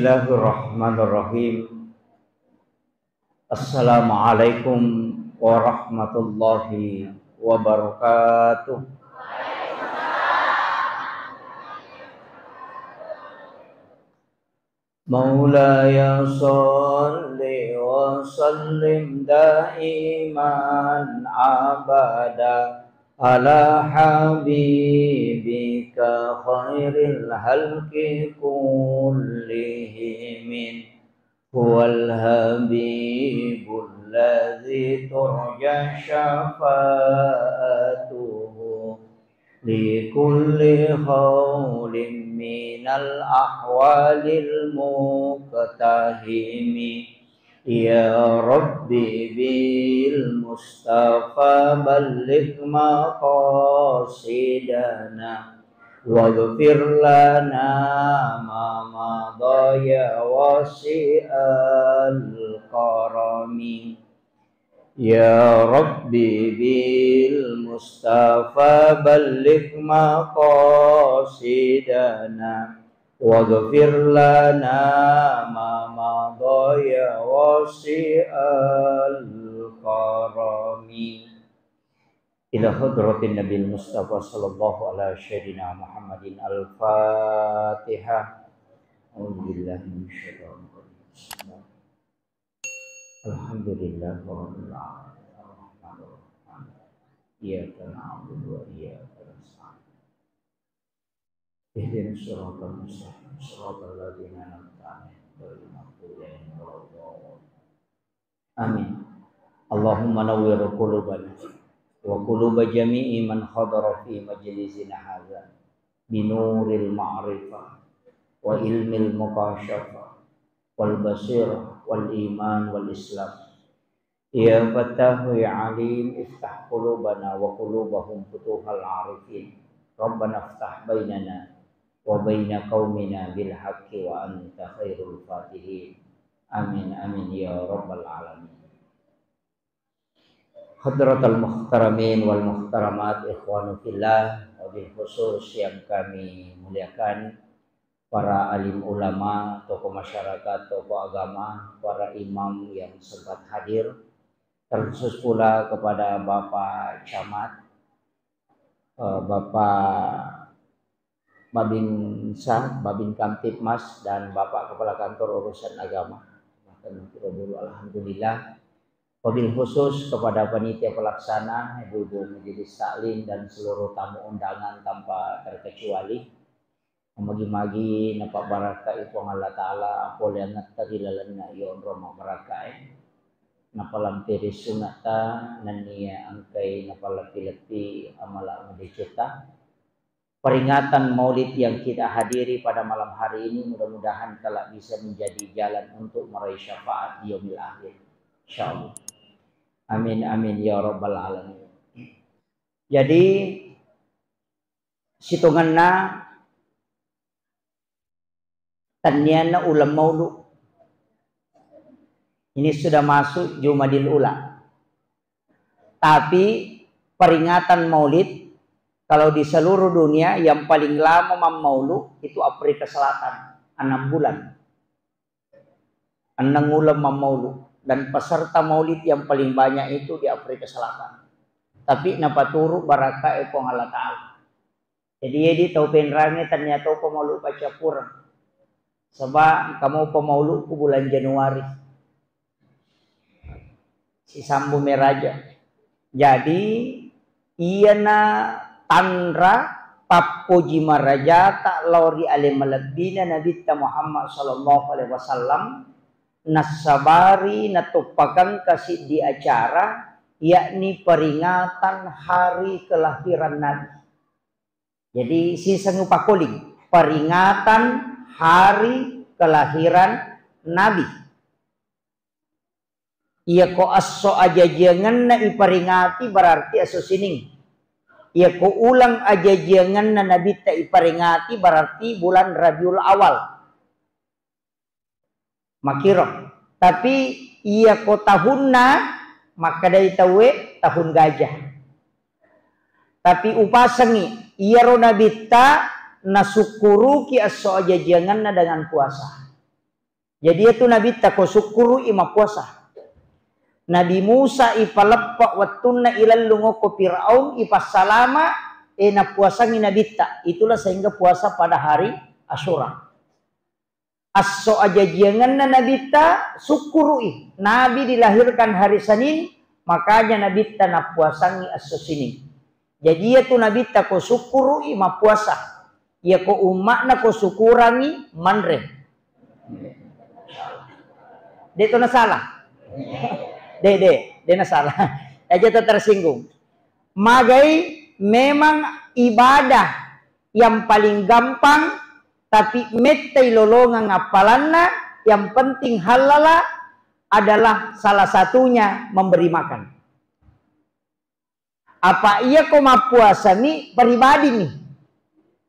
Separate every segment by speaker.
Speaker 1: Bismillahirrahmanirrahim. Assalamualaikum warahmatullahi wabarakatuh. Maulaya salli wa sallim daiman abada ala habibika khairil halqi kullihim huwal habibul ladzi turja syafa'atuhu li kulli khawlin minal ahwalil muqtahimi. Ya Rabbi bil Mustafa balligh maqasidana waghfir lana ma madaya wasi'al karami. Ya Rabbi bil Mustafa balligh maqasidana waghfir lana ma madaya wasi'al karami. Ila hadratin Nabi Mustafa sallallahu ala sayyidina Muhammadin al-Fatihah. A'udzubillahi minasyaitonir rajim. Alhamdulillah rabbil alamin. Iyyaka na'budu wa iyyaka nasta'in. Ihdinas siratal mustaqim, siratal ladzina an'amta 'alaihim ghairil maghdubi 'alaihim waladdallin. Amin. Allahumma nawwir qulubana wa quluba jami'i man hadara fi majlisina hadza binuril ma'rifah wa ilmil mukasyafah wal basirah wal iman wal islam. Ya Fattahu ya Alim, iftah qulubana wa qulubahum futuhal arifin. Rabbana iftah bainana wa baina qaumina bil haqqi wa anta khairul fatihin. Amin amin ya rabbal alamin. Hadratal muhtaramin wal muhtaramat, ikhwanu fillah, wabil khusus yang kami muliakan para alim ulama, tokoh masyarakat, tokoh agama, para imam yang sempat hadir, terkhusus pula kepada Bapak Camat, Bapak Babinsa, Babin Kamtipmas, dan Bapak Kepala Kantor Urusan Agama. Alhamdulillah. Wabil khusus kepada panitia pelaksana, ibu-ibu majelis taklim dan seluruh tamu undangan tanpa terkecuali. Magi-magi napak baraka ipong Allah Ta'ala apol yang nagtagilalan iyon roma baraka napalampiri sunata naniya angkay napalati-lati amala madicita. Peringatan maulid yang kita hadiri pada malam hari ini mudah-mudahan kelak bisa menjadi jalan untuk meraih syafaat di yaumil akhir, insyaallah. Amin amin ya rabbal alamin. Jadi situnganna tanyana ulam maulud ini sudah masuk Jumadil Ula. Tapi peringatan maulid kalau di seluruh dunia yang paling lama maulud itu Afrika Selatan, 6 bulan. 6 bulan maulud. Dan peserta maulid yang paling banyak itu di Afrika Selatan. Tapi napaturu baraka epong Allah Ta'ala. Jadi tau penrangi ternyata pemaulud baca kurang. Sebab kamu pemaulud ku bulan Januari. Si Sambu Meraja. Jadi iya na Tanra Papoji Maraja tak lauri alimalabina Nabi Muhammad sallallahu alaihi wasallam nasabari natupakan kasih di acara yakni peringatan hari kelahiran Nabi. Jadi sisa ngupakuling peringatan hari kelahiran Nabi. Ia ko aso aja jangan na iperingati berarti aso sining. Ia ko ulang aja jangan na Nabi ta iperingati berarti bulan Rabiul Awal. Makiro. Tapi ia ko tahunna maka dari tawe tahun gajah. Tapi upasangi ia ro Nabi ta nasukuru ki aso aja jangan na dengan puasa. Jadi itu Nabi ta ko syukuru ima puasa. Nabi Musa ipalepak wattuna ilal lungo ko Fir'aun ipasalama na puasangi Nabi ta. Itulah sehingga puasa pada hari Asyura. Aso aja jangan Nabi ta syukuri. Nabi dilahirkan hari Senin, makanya Nabi ta na puasangi aso Senin. Jadi itu Nabi ta ko syukuri ma puasa. Ya ko umat na ko syukurangi manre. Dia itu na salah. Dia na salah. Aja tersinggung. Magai memang ibadah yang paling gampang, tapi metai lolongan ngapalanna yang penting halala adalah salah satunya memberi makan. Apa iya ko mapuasa ni pribadi nih.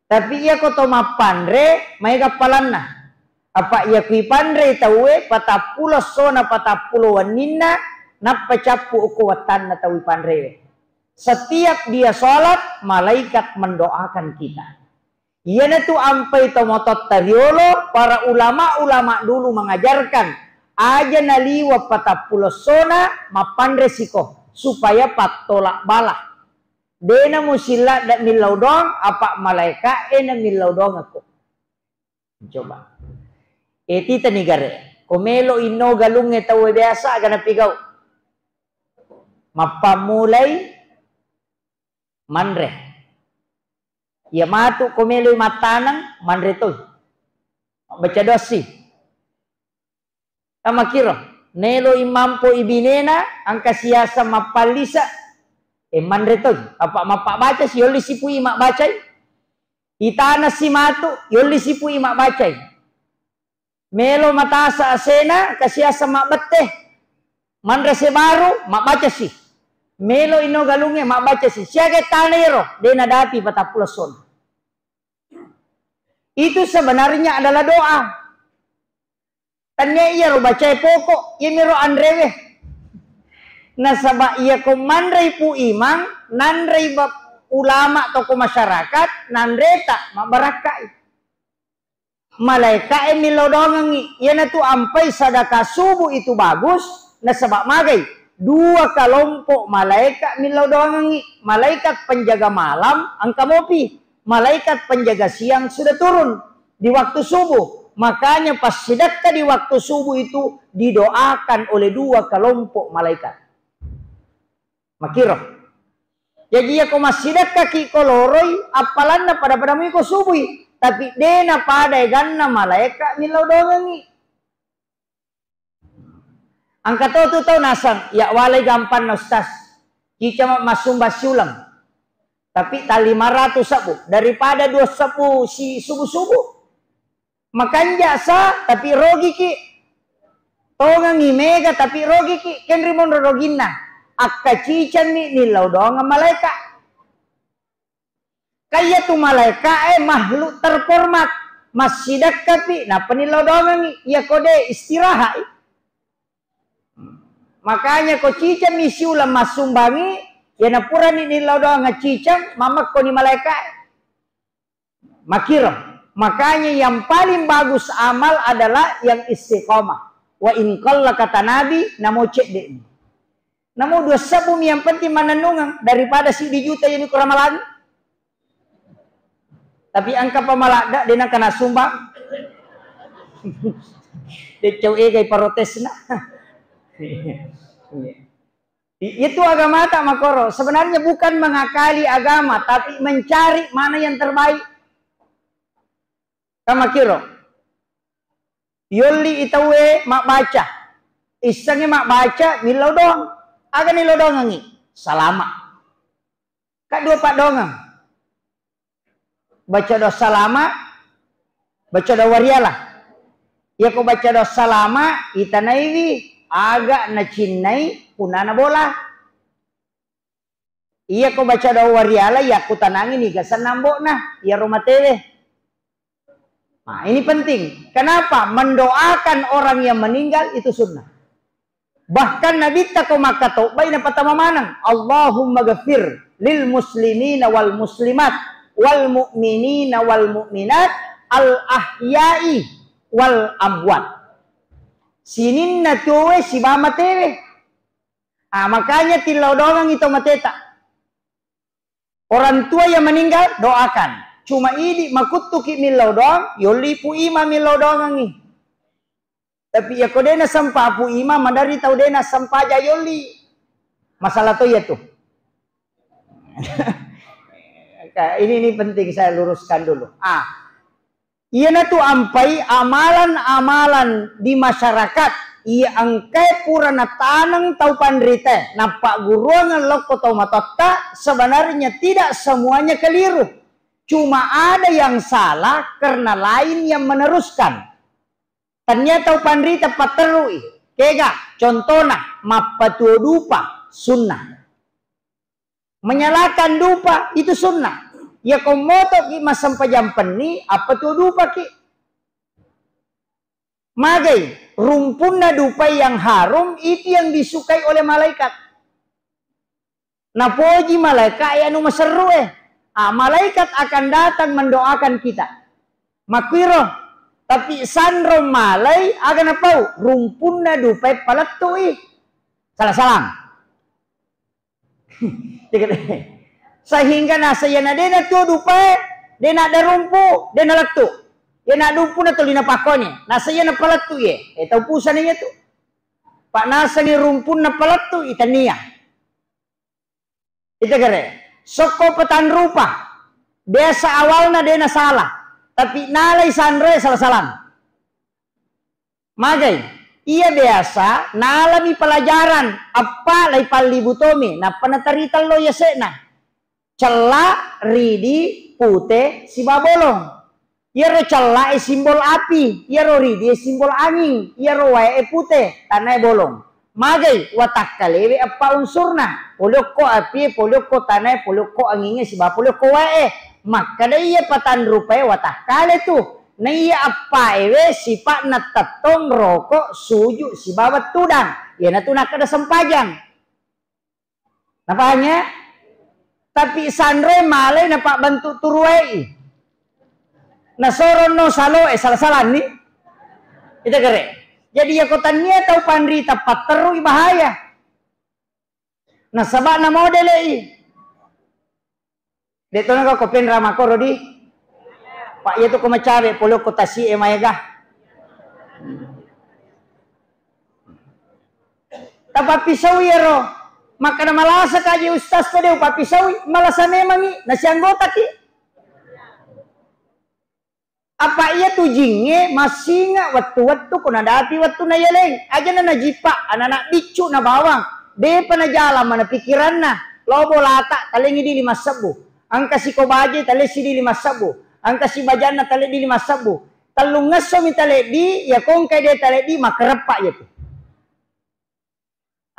Speaker 1: Tapi iya ko to mapandre may kapalanna. Apa iya kui pandre tawe patapulo sona patapulo wanina napacapu uko watan na tawi pandre. Setiap dia sholat malaikat mendoakan kita. Iya na tu ampai to motot tariolo para ulama dulu mengajarkan aja naliwa patapulo sona mapandre siko supaya patolak balah. Dena musila dak milau dong apa malaikat ena milau dong aku. Coba. Tita nigare, komelo ino galung tawe biasa agak napigaw. Mapamulay manre. Ya matu komelo matanang manre toy. Baca dosi. Amakiro, nelo imampo ibinena angka siasa mapalisa. Manre toy. Apa mapak baca si yoli sipui mak bacai. Itana si matu yoli sipui mak bacai. Melo matasa asena kasia sama beteh. Mandra sebaru mak baca sih. Melo ino galungnya mak baca sih. Siaga tanero dena dati patapulason. Itu sebenarnya adalah doa. Tanya iya ro baca pokok, iya miro andrewe. Nasaba iya ko mandrai pu imang, nandrai bab ulama toko masyarakat, nandreta mak barakai. Malaikat milodongangi yana tu ampai sadaka subuh itu bagus na sebab magai dua kelompok malaikat milodongangi, malaikat penjaga malam angka mopi, malaikat penjaga siang sudah turun di waktu subuh. Makanya pas sedekah di waktu subuh itu didoakan oleh dua kelompok malaikat. Makiro. Jadi ya ko masidekah ki koloroi apalanna pada miko subuh. Tapi dena pada ganna malaikat milodongangi. Angka tu tau nasang ya walai gampan na ustaz. Cica masumba siulang. Tapi tak 500 sabu daripada 2 sabu si subuh-subuh. Makan jasa tapi rogi ki. Tongangi mega tapi rogi ki. Kenrimon rogina. Akka cica ni nilodongan malaikat. Kaya tu malaikat makhluk terhormat masih dekat na penilodongan ya kode istirahat. Makanya ko cica misi ulam masumbangi ya napura ni nilodongan cica mamak ko ni malaikat. Makiro. Makanya yang paling bagus amal adalah yang istiqomah. Wa in qalla kata Nabi namo cek de. Namo 2 sabu yang penting mananungan daripada si dijuta yang kuramalan. Tapi angka pamalada dia nak kena sumbang. Dia cewek gay protes na. Itu agama tak makoro. Sebenarnya bukan mengakali agama, tapi mencari mana yang terbaik. Kama kiro. Yoli itawe mak baca. Isangnya mak baca milau doang. Aga nilau doang ngi. Salama. Kak 2 pak dongang. Baca dosa lama, baca doa warialah. Ya ko baca dosa lama, itanaiwi agak nacinai punana bola. Iya ko baca doa warialah, ya ku tanangi nih gasan nambok nah, ya rumah tele. Nah ini penting. Kenapa? Mendoakan orang yang meninggal itu sunnah. Bahkan Nabi tako makato, bayi na patama manang. Allahumma ghafir lil muslimina wal muslimat. Wal mu'minina wal mu'minat al ahya'i wal amwat. Sinin na tuwe si ba matewe. Makanya tilau dongang itu mateta. Orang tua yang meninggal doakan. Cuma ini makutuki milau doang, yoli pu ima milau doang ni. Tapi ya kau dena sampah pu ima mandari tau dena sampah aja yoli. Masalah tuh ya tuh. Ini penting saya luruskan dulu. Iya na tuh ampai amalan-amalan di masyarakat. Iya angkai purana tanang tau pandrite. Nampak guruangan loko tau matotta. Sebenarnya tidak semuanya keliru. Cuma ada yang salah karena lain yang meneruskan. Ternyata tau pandrite paterui. Kega contohnya mapatu dupa sunnah. Menyalakan dupa itu sunnah. Ya komoto ki masam pajampan ni apa tu dupa ki. Magai rumpuna dupa yang harum itu yang disukai oleh malaikat. Napoji malaikat anu maseru malaikat akan datang mendoakan kita. Makwiro tapi sandro malai akan apa? Rumpuna dupa palatui. Salah-salang. Sehingga nasa yana dena tu dupai dena ada rumpu dena laktu yana dumpu na tulina pakone nasa yana palatu ye tau pusan niya tu pak nasa ni rumpun na palatu itania ita kare soko petan rupa biasa awalna dena salah tapi nalai sandre salah-salang magai iya biasa nalami pelajaran apa lai palibutomi na panatarital lo yasena cela ridi pute si babolong yero cela simbol api yero ridi simbol angin yero wae pute tanah bolong magai watak kalewe apa unsurna poloko api poloko tanah poloko anginnya si bapoloko wae maka iya patan rupai watak kale tuh na iya apa ewe sipak na tetong rokok suju si babat tudang ya na tuh nak ada sempajang napanya tapi sandre malay na pak bentuk turuai na soron no salo salah-salah ni kita kere jadi ya kotannya tau pandri tepat terui bahaya na sabak na model deto na ko pen ramakoro di pak ya tu ko macabe polo kota si emaega tapa pisau yero maka na malasa kaji ustaz ko deu papisawi malasa memang nasi anggota ki apa iya tu jinge masih nga waktu-waktu ko nadati waktu na yeleng aja na najipa anak-anak bicu na bawang de pa na jalan mana pikiran na lobo lata talengi di 5 sabu angka si ko baje tale si di 5 sabu angka si bajana tale di 5 sabu talung ngaso mi tale di ya kong kay de tale di makerepak ya tu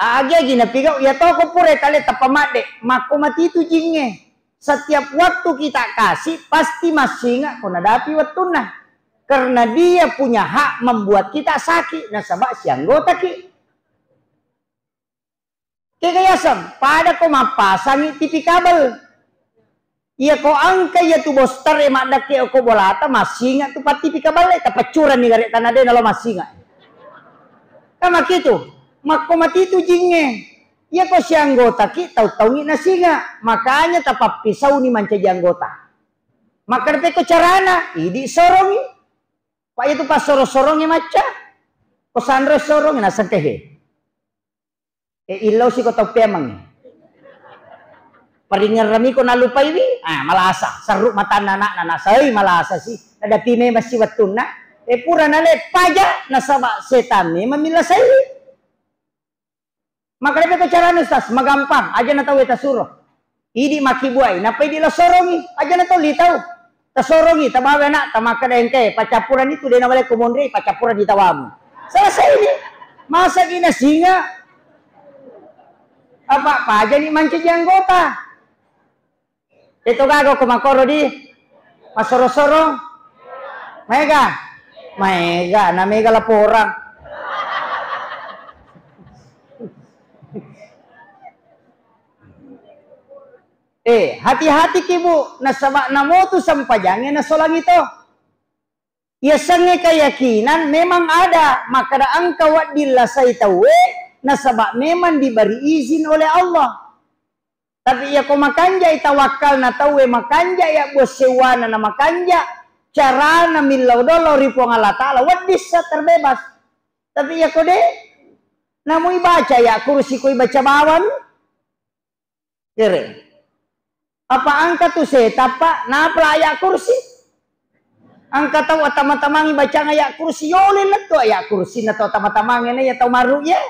Speaker 1: Agi gina piga ya toko pure tale tapamade mako mati itu jinge setiap waktu kita kasih pasti masih nggak kena dapi waktuna karena dia punya hak membuat kita sakit nah sabak si anggota ki kegayasam pada ko mapasangi TV kabel iya ko angka ya tu bostar emak dake ko bolata masih nggak tu pat TV kabel tapacuran ni garek tanah de nalo masih nggak kama gitu mako mati itu jinge ya ko si anggota ki tahu-tahu ni nasinga makanya tapap pisau ni mancaji anggota maka depe ko carana idi sorongi pak itu pas sorong-sorongnya maca ko sandro sorong na sangkehe ilaw si ko tau pemang paringan rami ko nalupa ini malasa saruk mata anak nanasai malasa si ada time masih watuna pura nale paja nasaba setan ni mamilasai maka dia cara ustaz magampang aja na tahu eta suruh idi maki buai napa idi la sorongi aja na tahu li tahu ta sorongi ta bawa nak ta maka dengke pacapuran itu dia nawale komondre pacapuran di tawamu selesai ini masa gina singa apa aja ni manci anggota itu gago kumakoro di masoro-soro mega na mega laporan hati-hati kibu nasabak namo tu sampajangnya nasolang itu
Speaker 2: Ya sange keyakinan memang ada, maka da angka wadillah saya tahu nasabak memang diberi izin oleh Allah. Tapi ya ko makanja tawakal na tahu makanja ya bos sewana na makanja cara na milau dolo ripo Allah Ta'ala wadis terbebas. Tapi ya ko de namu baca ya kursi ko baca bawan. Kere. Apa angka tu seta pak na ayat kursi? Angka tahu tama-tamangi baca ayat kursi yole lah tu ayat kursi na tahu tama-tamangi na ya tahu maru ya.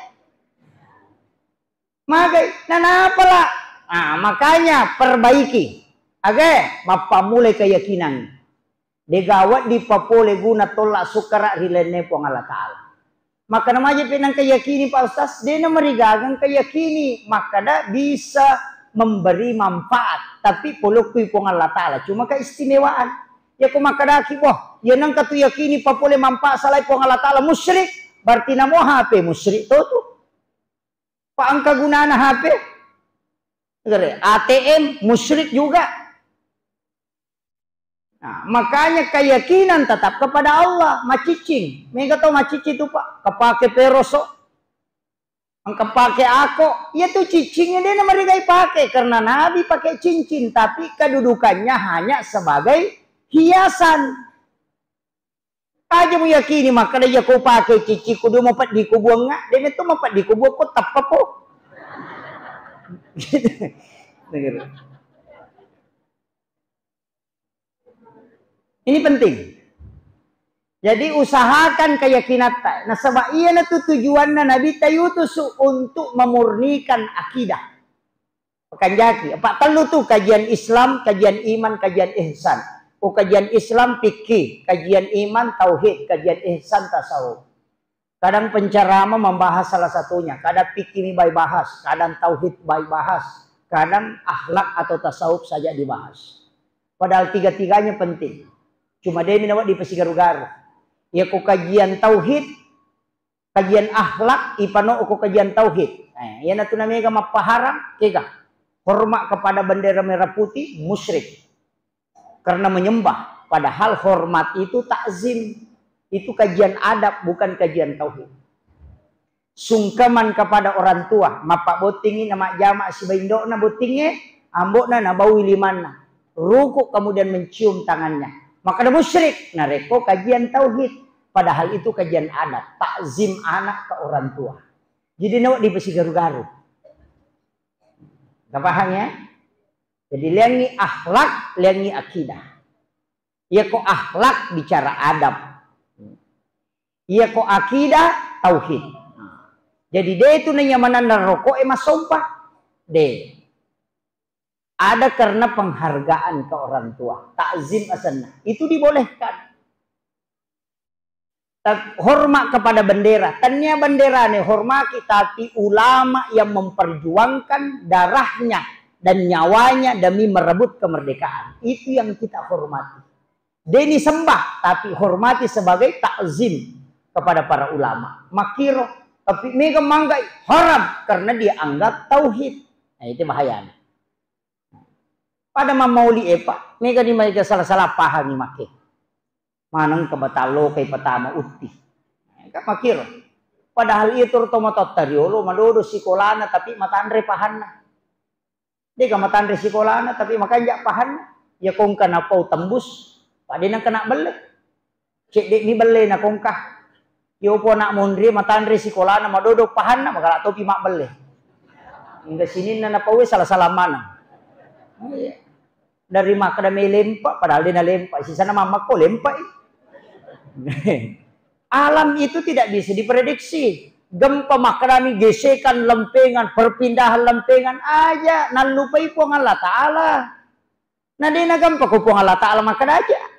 Speaker 2: Magai na apalah. Nah, makanya perbaiki. Agar mapamulai keyakinan. Degawat di papole guna tolak sukara rilene po Allah Ta'ala. Maka namanya pinang keyakini Pak Ustaz, dia merigagang keyakini, maka dah bisa memberi manfaat, tapi polokui po Allah Ta'ala, cuma keistimewaan. Ya ko maka dah wah, ya nang katu yakini papole manfaat salai po Allah Ta'ala musyrik, berarti namo HP musyrik tu. Pak angka gunana HP, ATM musyrik juga. Nah, makanya keyakinan tetap kepada Allah. Macicing, mereka tahu macicing itu pak, kepake peroso, kepake ako, ya tuh cicingnya dia mereka pakai karena Nabi pakai cincin, tapi kedudukannya hanya sebagai hiasan. Aja meyakini maka dia kau pakai cici kudu mau pat di kubuang nggak, dia itu mau pat di kubuang kau tak apa. Ini penting. Jadi usahakan keyakinan. Nah sebab iya na tujuannya Nabi tayutus untuk memurnikan akidah. Pekan jaki. Pak telu tuh kajian Islam, kajian iman, kajian ihsan. Kajian Islam fikih, kajian iman tauhid, kajian ihsan tasawuf. Kadang penceramah membahas salah satunya, kadang fikih baik bahas, kadang tauhid baik bahas, kadang akhlak atau tasawuf saja dibahas. Padahal tiga-tiganya penting. Cuma dia minawat di pesigaru-garu. Ya ko kajian tauhid, kajian akhlak, ipano ko kajian tauhid. Ya natu namanya mapaharam, kega. Hormat kepada bendera merah putih, musyrik. Karena menyembah, padahal hormat itu takzim. Itu kajian adab, bukan kajian tauhid. Sungkeman kepada orang tua. Mapak botingi nama jamak si baindo na botingnya. Ambok na bau limana. Rukuk kemudian mencium tangannya. Maka ada musyrik. Nah reko kajian tauhid. Padahal itu kajian adab. Takzim anak ke orang tua. Jadi nawak di besi garu-garu. Gak paham ya? Jadi liangi akhlak, liangi akidah. Ya kok akhlak bicara adab. Iya kok akidah tauhid. Jadi dia itu nyaman rokok emas sumpah. D. Ada karena penghargaan ke orang tua. Takzim asana. Itu dibolehkan. Hormat kepada bendera. Tanya bendera nih hormati. Tapi ulama yang memperjuangkan darahnya dan nyawanya demi merebut kemerdekaan. Itu yang kita hormati. Dia ini sembah. Tapi hormati sebagai takzim kepada para ulama. Makiro, tapi mega manggai haram karena dia anggap tauhid. Nah, itu bahaya. Pada mamauli epa, mega di mereka salah-salah pahami make. Manang kebatalo kay pertama uti. Kan makiro. Padahal itu tomatot tariolo madodo sikolana tapi matandre pahanna. Dia matandre sikolana tapi makanya pahanna. Ya kong kana pau tembus, pade nang kena bele. Cek dek ni bele na kongkah. Yo po nak mondri matandri sekolah na madodok pahan na magala topi mak beli. Hingga sini na napawi salah-salah mana. Dari mak kada may lempa padahal dia na lempa. Sisa na mama ko lempa. Alam itu tidak bisa diprediksi. Gempa makrami gesekan lempengan, perpindahan lempengan aja nalupai po ang Allah Ta'ala. Na di na gempa ko po ang Allah Ta'ala makada aja.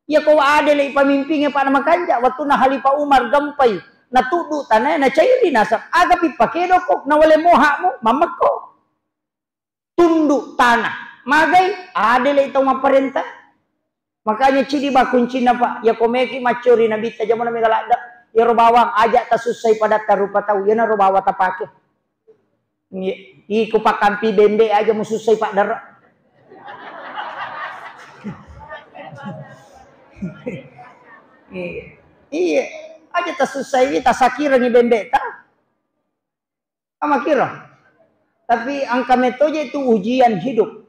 Speaker 2: Ya kau ada lagi pemimpinnya pada makanja waktu na Halifah Umar gampai na tudu tanah na cairi nasab agapi pakedo kok na wale mohamu mamako tunduk tanah magai ada lagi tahu maperintah makanya ciri bakun Cina pak ya komeki macuri nabi tajamana megalada ya robawang ajak tasusai pada tarupa tahu ya na robawa tapake iku pakampi bende aja mususai pak darah. Iya. Aja tak susah ini, tak sakira ni bembek tak. Ama kira. Tapi angka metode itu ujian hidup.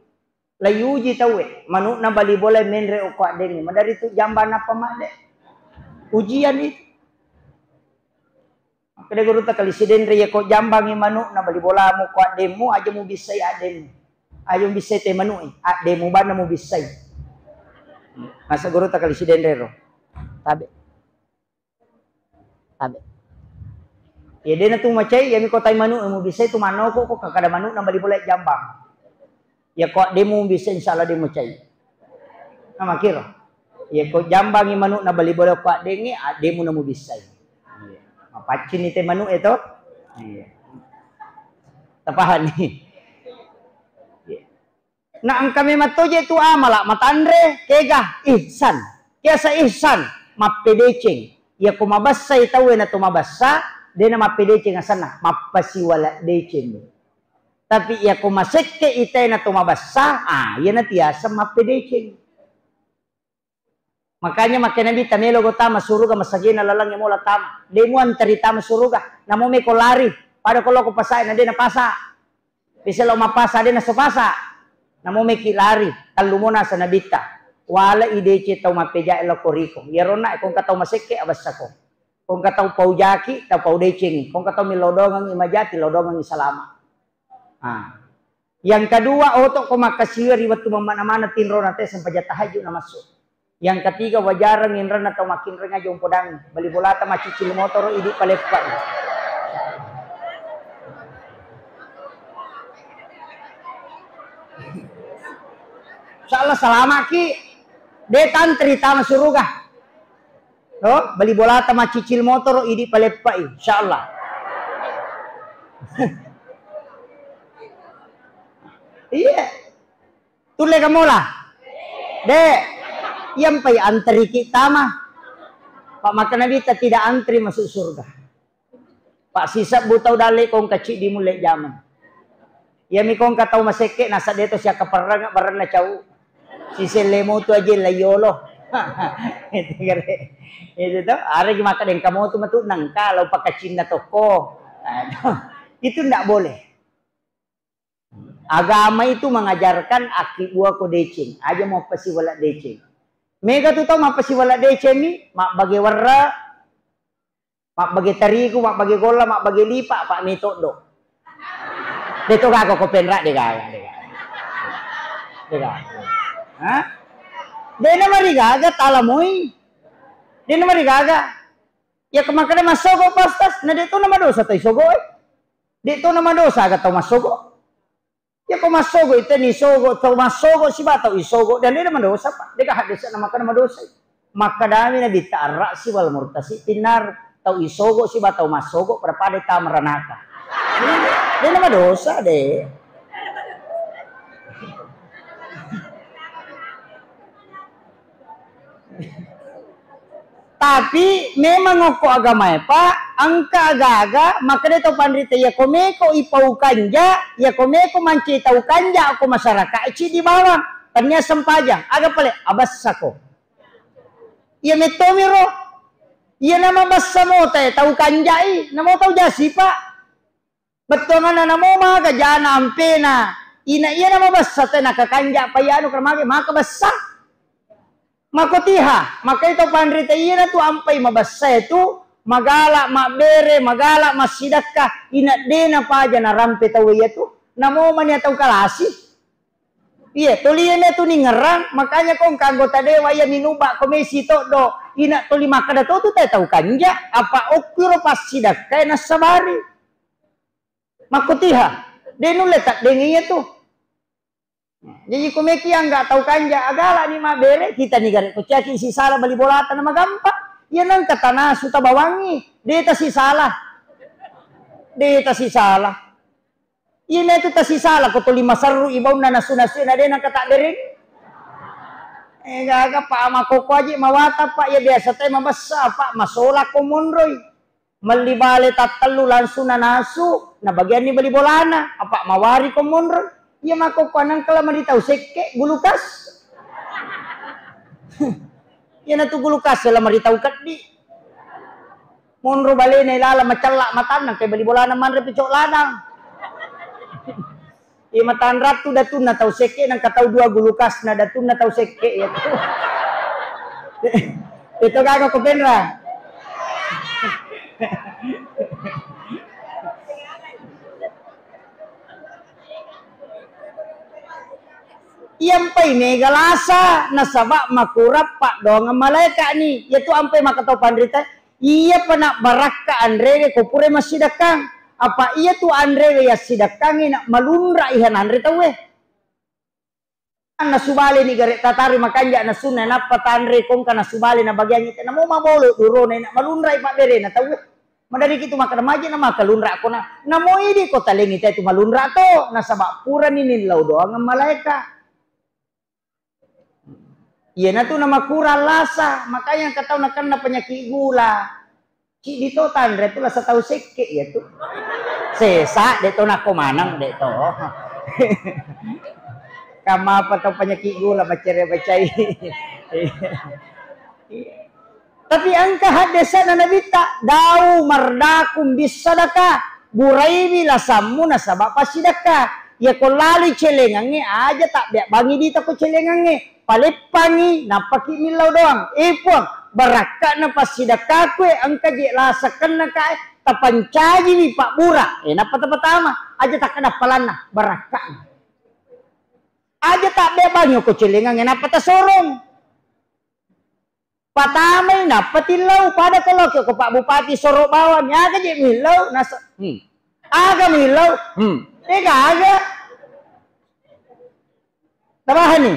Speaker 2: Lai uji tahu manuk na bali boleh menre o kwa dengi. Madari itu jamban apa made. Ujian itu. Kada guru tak kali sidendre ya ko jambangi manuk na bali bola mo kwa demu aja mu bisai ademu. Ayo bisai te manuk ademu bana mu bisai. Masa guru tak kali sidendre ro. Tabe. Ya dia na tu macai ya mi ko tai manuk mu bisai tu manuk ko kada manuk na bali bola jambang. Ya ko demu bisa insyaallah dia macai. Nama kira. Ya ko jambangi manuk na bali bola ko dengi ademu na mu bisai. Pacin itu manuk itu. Iya. Tapahan nih. Nah angka mematoje itu amalak matandre kegah ihsan. Kiasa ihsan mapedeceng. Ya ko mabassa itawe na to mabassa de na mapedeceng asana mapasi wala deceng. Tapi ya ko masekke itay na to mabassa ya na tiasa mapedeceng. Makanya makin nabi tamelo go tama suruga masagina lalang yang mula tama. Demuan cerita masuruga. Namo me ko lari. Pada kalau ko pasay na din na pasa. Bisa lo mapasa din na supasa. Namo me ki lari. Kalumuna sa nabita. Wala idece tau mapeja elo koriko. Yarona kung kataw maseke abasa ko. Kung kataw paujaki tau paudecing. Kung kataw milodongang imajati lodongang isalama. Yang kedua otok ko makasir riwat tumamana-mana tinro nate sampai tahajud na masuk. Yang ketiga wajarang inran atau makin renga jong podang bali bolata macicil motor idi palepan. Salah selama ki detan cerita masuruga. No, bali bolata macicil motor idi palepai insyaallah. Iya. Tule kamu lah. Dek. Yang pay antri kita mah Pak makan Nabi tidak antri masuk surga. Pak sisa butau dale kong kecil dimulai zaman. Ya mi kong katau maseke nasa deto siya kaparang baran na cau. Si selemo tu aja layolo. Itu kare. Itu tuh are gimana den kamu tu matu nangka kalau pakai Cina toko. Itu ndak boleh. Agama itu mengajarkan aki buah ko decing. Aja mau pesi wala decing. Mega tu tau mapa si wala deceng ni mak bagi warra mak bagi terigu mak bagi gola mak bagi lipa pak mitok do deto ga ko penra de ga ha de na mari gaga talamoy de na mari gaga ya kemakana masogo pastas na deto na madosa tay sogo deto na madosa ga tau masogo. Ya kung masogo ito ni sogo, so masogo si bataw isogo, dan dia madosa pa. Dia kahadisa na makan madosa. Makadami na bitara si wal murtasi tinar tau isogo si bataw masogo para pada tamaranaka. Dia na madosa de. Tapi memang ako agama pa angka agaga makanya to pandrita ya komeko ipau kanja ya komeko manci tau kanja ako masyarakat ici di bawah tanya sempajang aga pale abas sako ya metomiro ya nama bassa mo tay tau kanjai namo tau jasi pa betul mana namo maga jana ampena ina iya nama bassa tay nakakanja pa yano kramage maka bassa makotiha maka itu pandrita iya tu ampai mabassa itu magala mabere magala masidakka ina dena paja na rampe tahu ya tu namo man ya tahu kalasi iya tulian itu ni ngerang makanya kong kagota dewa ya minuba komisi to do ina tuli makada to tu tahu kanja apa okiro pasidakka na sabari makotiha denu letak denginya tu. Jadi kumeki yang nggak tahu kanja agala ni mabere kita nih garet kucaki si salah bali bolata nama gampang ya nang katana suta bawangi dia si salah iya itu si salah ko tuli masaru ibaw na nasunasu na din ang katak dering gaga pa makoko aja mawata pa ya biasa tayo mabasa pa masola ko munroy malibale tatalu langsung na nasu na bagian ni bali bolana apa mawari ko munroy. Ya mako kanang kala maritaw sekke gulukas. Yan na tugulukas sila maritaw kat di. Monro bali na ilala macalak matan kay bali bola naman repicok ladang. Matan ratu datun na tau seke nang kataw dua gulukas na datun na tau seke ya. Ito gago ko penra. Iyampai negalasa nasaba makurap pak dong malaika ni. Yaitu ampai makatau pandrita. Iya panak baraka andre ko pure masidakang. Apa iya tu andre ya sidakang ina malunra ihan andre tawe. Ana subali ni garet tatari makanja na sunna na patandre kong kana subali na bagian ita na mo mabolo duro na malunra ipa bere na tawe. Madari kitu maka maji na makalunra ko na. Namo idi ko taling ita itu malunra to nasaba pura ni nilaw doang ang malaika. Iya na tu nama kurang lasa, makanya kataw na kan na penyakit gula. Ci dito tandre tu lasa tahu seke ya tu. Sesa dito na kumanang dito. Kama pa tahu penyakit gula bacare-bacai. Tapi angka hadesa na nabita dau mardakum bisadaka burai lasammu nasaba pasidaka. Ya ko lali celengange aja tak biak bangi dito ko celengange. Palipangi napaki milaw doang. Ipuang baraka na pasidaka kwe angka je lasakan na kae tapancaji ni pak bura. Napata-patama aja tak kada palana baraka. Aja tak biak bangi ko celengange napata sorong. Patamay napatilaw pada kalau ko pak bupati sorok bawah nya ka je milaw nasa. Aga milaw. Ega aga. Tabahan ni.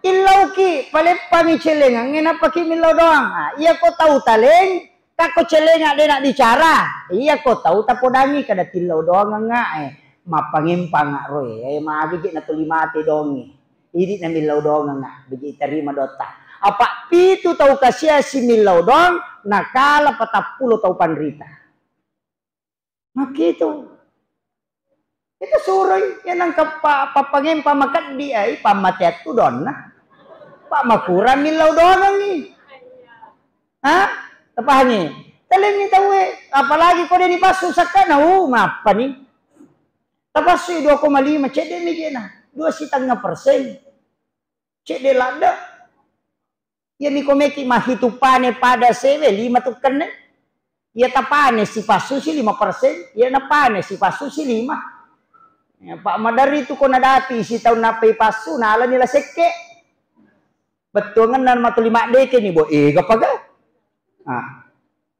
Speaker 2: Ilaw ki palipangi celengang ngena paki milaw doang. Iya ko tahu taleng, tak ko celenga de nak bicara. Iya ko tahu tapodangi kada tilaw doang nga mapangimpang roy. Maagi na tulimate dongi. Idi na milaw doang nga biji terima dota. Apa pitu tahu kasia si milaw doang nakala 40 tahu pandrita. Makitu. Itu suroy yan ang papangimpa makat di ay pamatiat tu don na. Pak makura milaw doang ni. Hah? Apa ni? Talim ni tahu apalagi kau dia dipasu sakkan mapa ni. Tapasu 2,5 cek dia ni na 2,5%. Cek dia lada. Ya ni kau meki mahitupane pada sewe 5 tu kene. Ya tapane si pasu si 5%, ya napane si pasu si 5. Ya, Pak Madari itu kau nadati si tahun napai pasu nala nila seke. Betul kan dan matu 5 deke ni bo gapaga.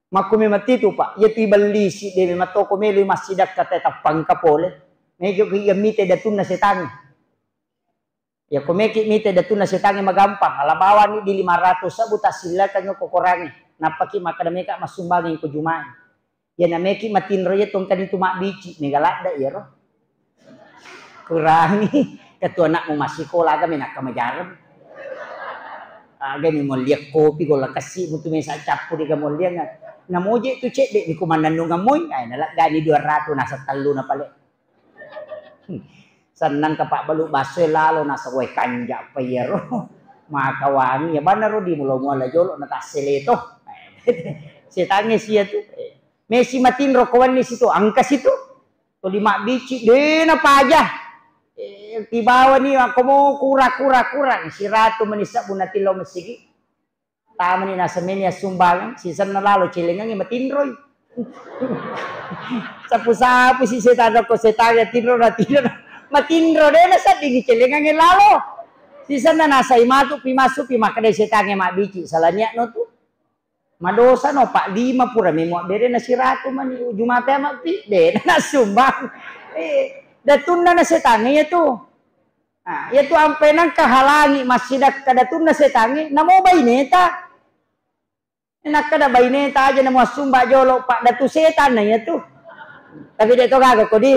Speaker 2: Maku mati tu pak. Ya tu beli si de mato ko meli masidak kata tapang kapole. Medyo ki mite datun na setangi. Ya ko meki mite datun na setangi magampang. Alabawan ni di 500 sabuta sila kanyo ko korangi. Napaki makadameka masumbangi ko jumae. Ya nameki matinro ya tong kanito mabici ni galada ya ro. Kurangi ketua anak mo masikola kami nak kamajaram. Gani mo liak kopi ko lakasi mo tumesa capo di kamo liang na moje tu cek dek di kumandan nung amoy ay nalak gani 200 nasa talo na pala. Sanang kapak balu baso lalo nasa way kanja pa yero. Makawangi ya banaro di mulo mo la jolo na taseleto. Setange siya tu. Messi matinro kawan ni situ angkas itu. To 5 bici de na paja. Tibawa ni ako mo kura si ratu manisa bunatilo masigi tama ni nasa menya sumbangan sisan na lalo cilingan ni matinroy sapu-sapu si setado ko setaya tinro na matinro de na sa digi cilingan ni lalo sisan na nasa imatu pimasu pimakade setange mabici salanya no tu madosa no pak 5 pura memo bere na si ratu man jumate mapi de na sumbang datun na setange ya tu. Ya tu ampe nang kahalangi masidak kadatun na setange namo baineta. Enak kada baineta aja namo sumba jolo pak datu setan na ya tu. Tapi deto gago ko di.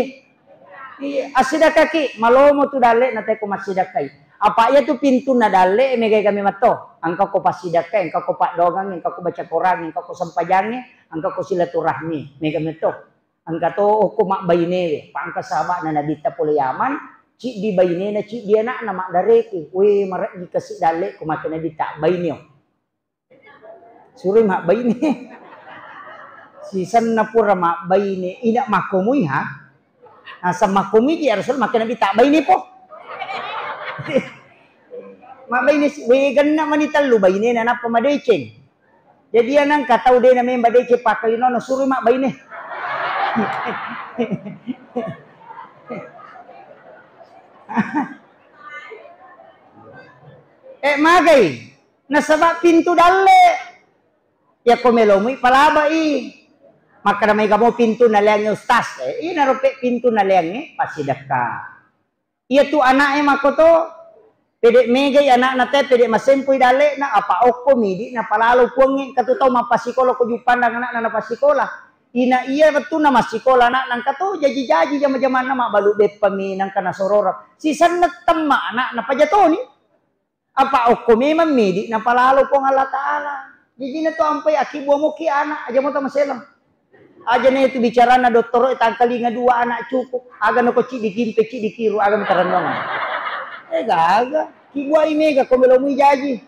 Speaker 2: Asidak kaki malomo tu dale na ko masidak kai. Apa ya tu pintu na dale megay kami mato. Angka ko pasidak kai, angka ko pak dogang, angka ko baca Quran, angka ko sampajange, angka ko silaturahmi megay mato. Angka to ko mak baine pangka sahabat na nabita pula Yaman ci di baine na ci dia nak nama dareke we marak dikasih dale ko mak nabita baineo Suri mak bayi ni. Sisan na pura mak bayi ni. Ina makumui ha. Nah, sa makumui di Rasul makin nabi tak bayi ni po. Mak bayi ni wegan na manitalu bayi ni na pamadeceng. Jadi anang katau dia namanya badece pakai nono suri mak bayi ni. Magay nasaba pintu dalle ya komelomui palaba maka may kamo pintu na liang ustaz narope pintu na liang pasidaka iya tu anak mako to pede megay anak nate pede masempoy dalle na apa okko midi na palalo kuang katutaw mapasikola ko jupandang anak na napasikola ina iya betul na masikola anak nang kato jaji-jaji jama-jaman na mabalu be paminang kana sorora sisan natama anak na pajato ni apa okko memang midi na palalo ko Allah Ta'ala. Jadi na to ampay akibo mo ki anak aja mo ta maselang. Aja na itu bicara na doktor itangkali nga dua anak cukup. Aga no ko ci dikimpe ci dikiru aga matarandong. Gaga. Kibo ay mega ko melomu jaji.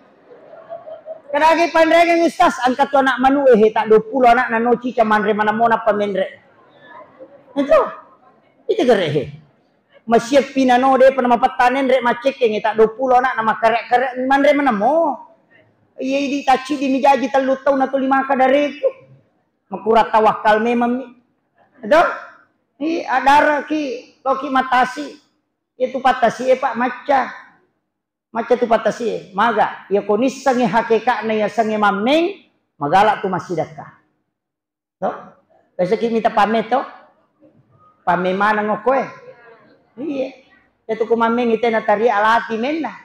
Speaker 2: Kadagi pandrega ng ustaz angkat to anak manu tak 20 anak na noci camanre manamona pamendre. Ito. Ito garehe. Masyap pinano de pa mapatanen re macek yang tak 20 anak nama karek-karek manre manamo. Iya di taci di mijaji talutaw na to 5 kadare ko. Makurat tawakal memang. Ado? Adara ki loki matasi. Itu patasi Pak maca. Maca tu patasi maga. Ya konis sange hakeka na ya sange mamneng magala tu masidaka. To? Kasi ki minta pamit to. Pamemana ngokoe. Iya, itu kumameng itu natari alati menna.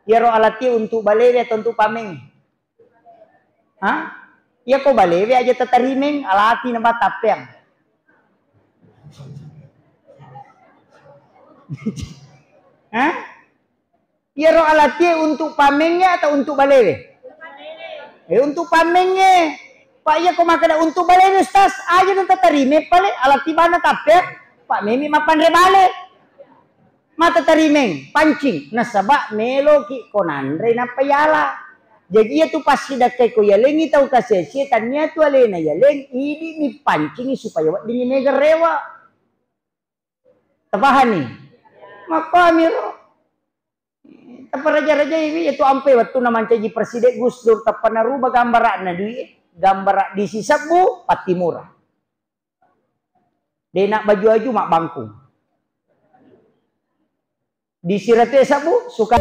Speaker 2: Yaro alati untuk balewe atau untuk pameng. Hah? Ya ko balewe aja tatarimeng alati na batapeng. Hah? Yaro alati untuk pamengnya atau untuk balewe? Untuk pamengnya. Pak iya ko makana untuk balewe ustaz aja na tatarime pale alati bana tapeng. Pak memi mapan rebale. Mata tarimeng pancing nasaba melo ki konandre na payala jadi itu pasti dakai ko yaleng itaw kasi tanya tu alena yaleng ini ni pancing supaya wak dini mega rewa tabahan ni maka miro taparaja-raja ini itu ampe waktu na mancaji presiden Gus Dur tapanaruba gambar na gambar di sisabu patimura dia nak baju-baju mak bangkung di sirate sabu suka